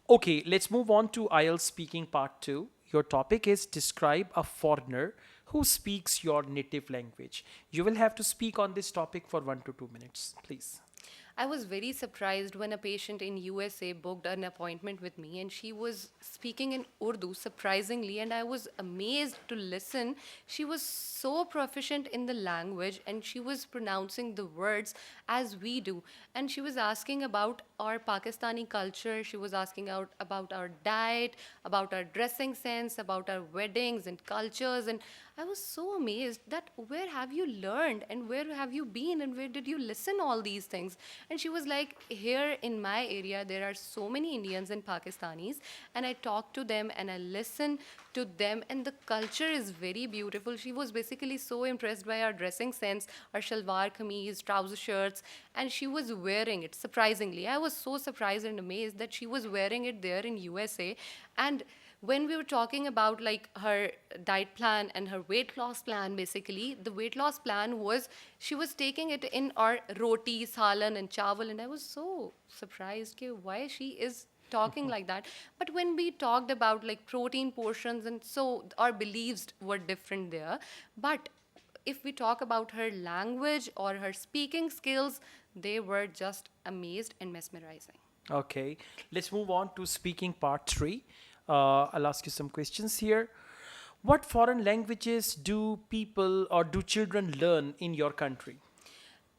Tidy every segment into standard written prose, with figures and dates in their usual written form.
Okay, let's move on to IELTS speaking part 2. Your topic is describe a foreigner who speaks your native language. You will have to speak on this topic for 1 to 2 minutes, please. I was very surprised when a patient in USA booked an appointment with me and she was speaking in Urdu surprisingly and I was amazed to listen. She was so proficient in the language and she was pronouncing the words as we do, and she was asking about our Pakistani culture, she was asking out about our diet, about our dressing sense, about our weddings and cultures, and I was so amazed that where have you learned and where have you been and where did you listen all these things? And she was like, here in my area there are so many Indians and Pakistanis and I talk to them and I listen to them and the culture is very beautiful. She was basically so impressed by our dressing sense, our shalwar kameez, trouser shirts, and she was wearing it surprisingly. I was so surprised and amazed that she was wearing it there in USA. And when we were talking about like her diet plan and her weight loss plan, basically the weight loss plan was she was taking it in our roti salan and chawal, and I was so surprised कि why she is talking like that. But when we talked about like protein portions, and so our beliefs were different there. But if we talk about her language or her speaking skills, they were just amazed and mesmerizing. Okay, let's move on to speaking part 3. I'll ask you some questions here. What foreign languages do people or do children learn in your country?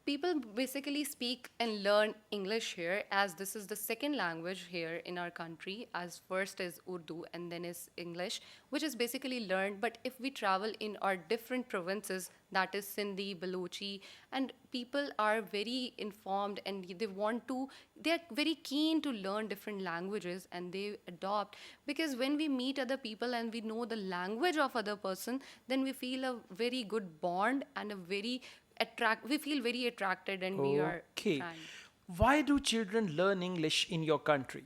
People basically speak and learn English here, as this is the second language here in our country, as first is Urdu and then is English, which is basically learned. But if we travel in our different provinces, that is Sindhi, Baluchi, and people are very informed and they're very keen to learn different languages and they adopt, because when we meet other people and we know the language of other person, then we feel a very good bond and a very we feel very attracted and we are Okay, fine. why do children learn English in your country?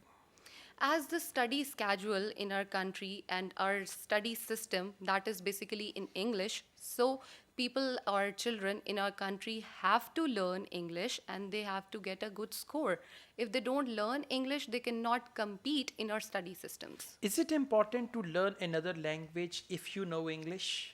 As the study schedule in our country and our study system that is basically in English, so people or children in our country have to learn English and they have to get a good score. If they don't learn English, they cannot compete in our study systems. Is it important to learn another language if you know English?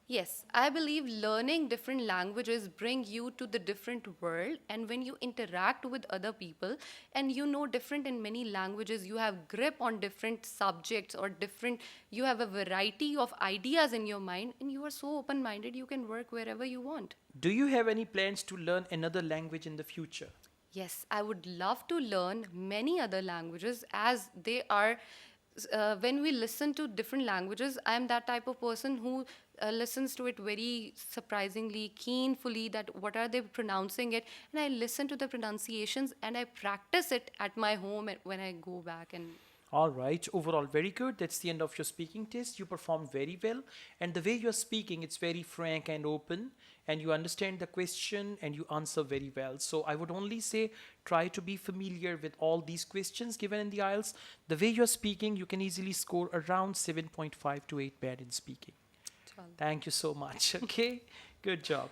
Yes, I believe learning different languages bring you to the different world, and when you interact with other people and you know different in many languages, you have grip on different subjects or different, you have a variety of ideas in your mind and you are so open minded you can work wherever you want. Do you have any plans to learn another language in the future? Yes, I would love to learn many other languages, as they are. When we listen to different languages, I am that type of person who listens to it very surprisingly, keenfully, that what are they pronouncing it, and I listen to the pronunciations and I practice it at my home when I go back and. All right, overall, very good. That's the end of your speaking test. You performed very well. And the way you're speaking, it's very frank and open. And you understand the question and you answer very well. So I would only say try to be familiar with all these questions given in the IELTS. The way you're speaking, you can easily score around 7.5 to 8 bad in speaking. Thank you so much. Okay, good job.